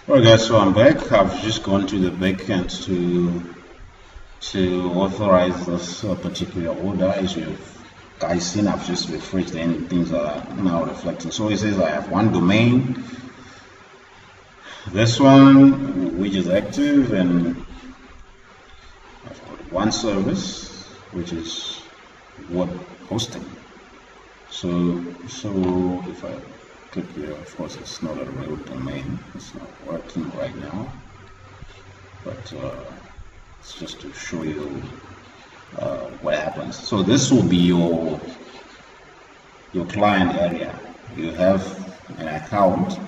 Alright guys, so I'm back. I've just gone to the backend to authorize this particular order. As you've guys seen, I've just refreshed and things are now reflecting. So it says I have one domain, this one which is active, and I've got one service which is web hosting. So if I click here, of course it's not a real domain, it's not working right now, but it's just to show you what happens. So this will be your client area. You have an account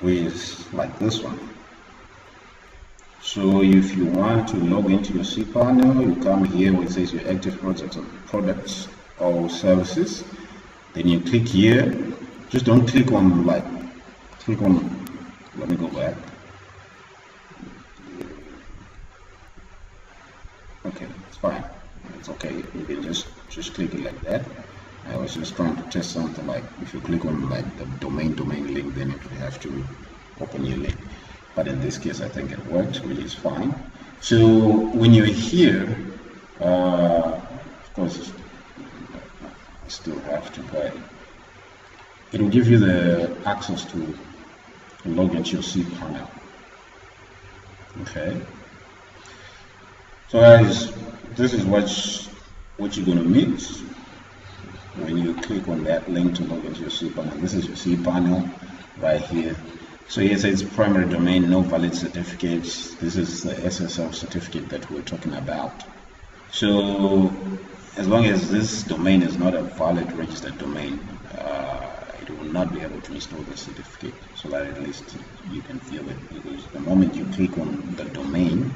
with like this one. So if you want to log into your cPanel, you come here where it says your active products or services. Then you click here. Just don't click on let me go back. Okay, it's fine. It's okay. You can just click it like that. I was just trying to test something like if you click on like the domain link, then it will have to open your link. But in this case, I think it worked, which is fine. So when you're here, of course, I still have to pay. It will give you the access to log into your cPanel. Okay. So guys, this is what you're gonna meet when you click on that link to log into your cPanel. This is your cPanel right here. So here it says primary domain, no valid certificates. This is the SSL certificate that we're talking about. So as long as this domain is not a valid registered domain, it will not be able to install the certificate, so that at least you can feel it, because the moment you click on the domain,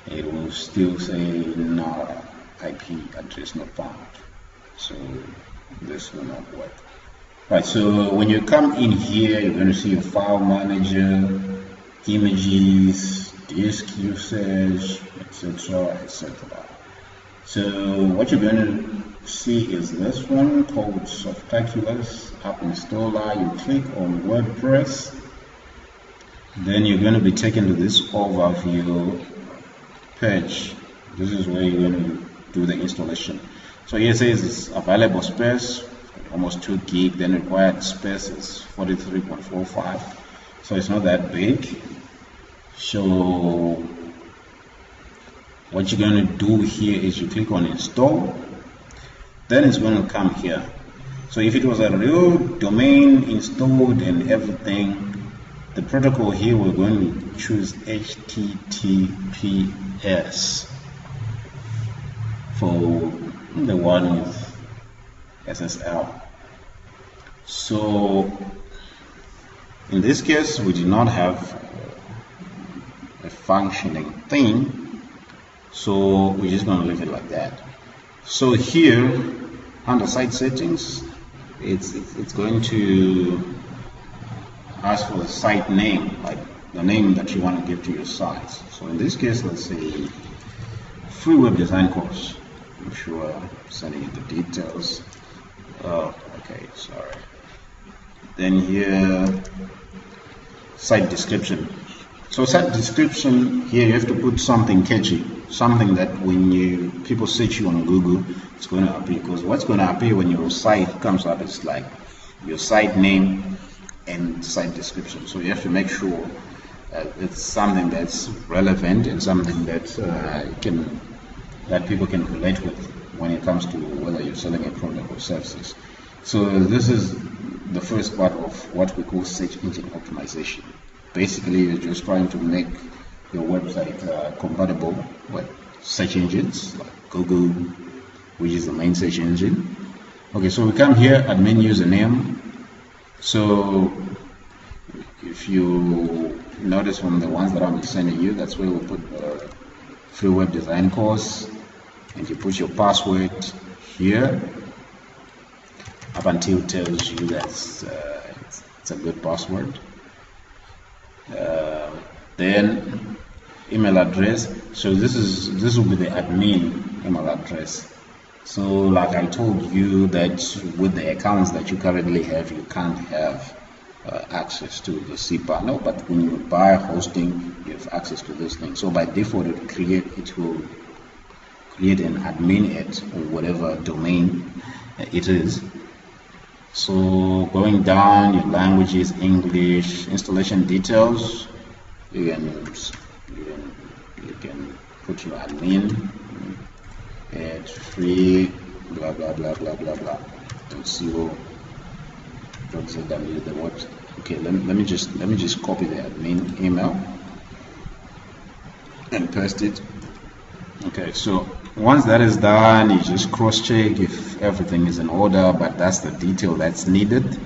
it will still say no IP address not found. So this will not work. Right, so when you come in here, you're going to see your file manager, images, disk usage, etc., etc. So what you're going to see is this one called Softaculous App Installer. You click on WordPress, then you're going to be taken to this overview page. This is where you're going to do the installation. So here it says it's available space, almost 2 gig, then required space is 43.45, so it's not that big. So what you're going to do here is you click on install, then it's going to come here. So if it was a real domain installed and everything, the protocol here we're going to choose HTTPS for the one with SSL. So in this case we do not have a functioning thing, so we're just going to leave it like that. So here under site settings, it's going to ask for the site name, like the name that you want to give to your site. So in this case, let's say free web design course. I'm sure I'm sending you the details. Oh, okay, sorry. Then here, site description. So site description here, you have to put something catchy, something that when people search you on Google, it's going to appear. Because what's going to appear when your site comes up is like your site name and site description. So you have to make sure it's something that's relevant and something that that people can relate with when it comes to whether you're selling a product or services. So this is the first part of what we call search engine optimization. Basically, you're just trying to make your website compatible with search engines like Google, which is the main search engine. Okay, so we come here, admin username. So if you notice from the ones that I'm sending you, that's where we put free web design course, and you put your password here up until it tells you that it's a good password. Then email address. So this will be the admin email address. So like I told you that with the accounts that you currently have, you can't have access to the cPanel. No, but when you buy hosting, you have access to this thing. So by default, it will create an admin at whatever domain it is. So going down, your language is English. Installation details, you can put your admin at free blah blah blah blah blah blah .co.zw, the website. Okay, let me just copy the admin email and paste it. Okay, so once that is done, you just cross-check if everything is in order, but that's the detail that's needed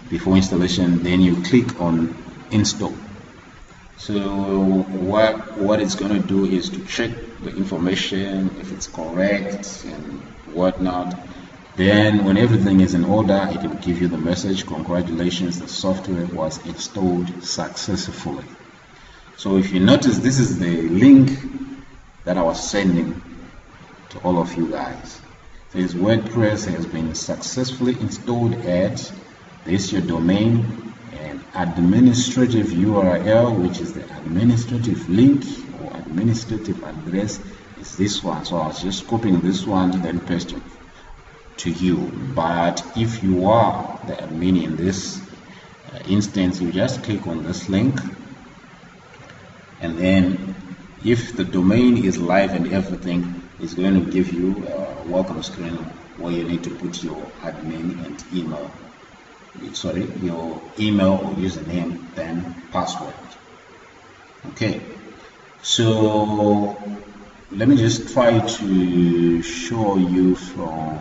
before installation. Then you click on install. So what it's going to do is to check the information, if it's correct and whatnot. Then when everything is in order, it will give you the message, congratulations, the software was installed successfully. So if you notice, this is the link that I was sending to all of you guys. It says WordPress has been successfully installed at this your domain and administrative URL, which is the administrative link or administrative address is this one. So I was just copying this one, then pasting to you. But if you are the admin in this instance, you just click on this link, and then if the domain is live and everything, it's going to give you a welcome screen where you need to put your admin and email, your email or username, then password. Okay, so let me just try to show you from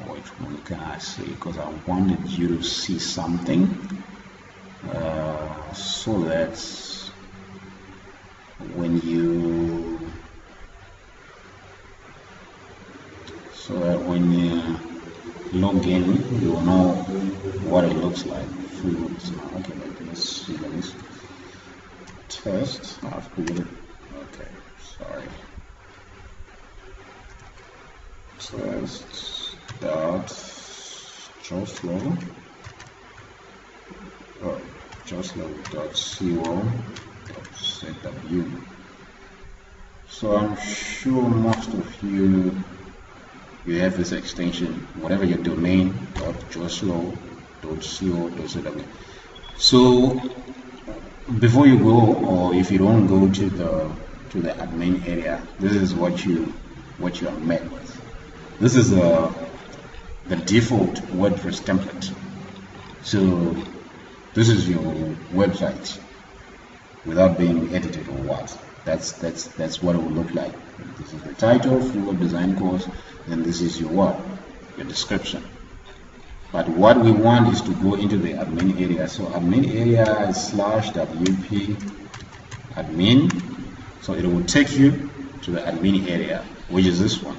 which one can I see, because I wanted you to see something so that when you log in, you will know what it looks like. Okay, let's see, let me test. I've created, okay, sorry. Test dot joslo joslo.co.zw. So I'm sure most of you have this extension, whatever your domain, .joslo.co.zw. So before you go, or if you don't go to the admin area, this is what you are met with. This is the default WordPress template. So this is your website without being edited or what. That's what it will look like. This is the title, free web design course, and this is your description. But what we want is to go into the admin area. So admin area is /wp admin. So it will take you to the admin area, which is this one.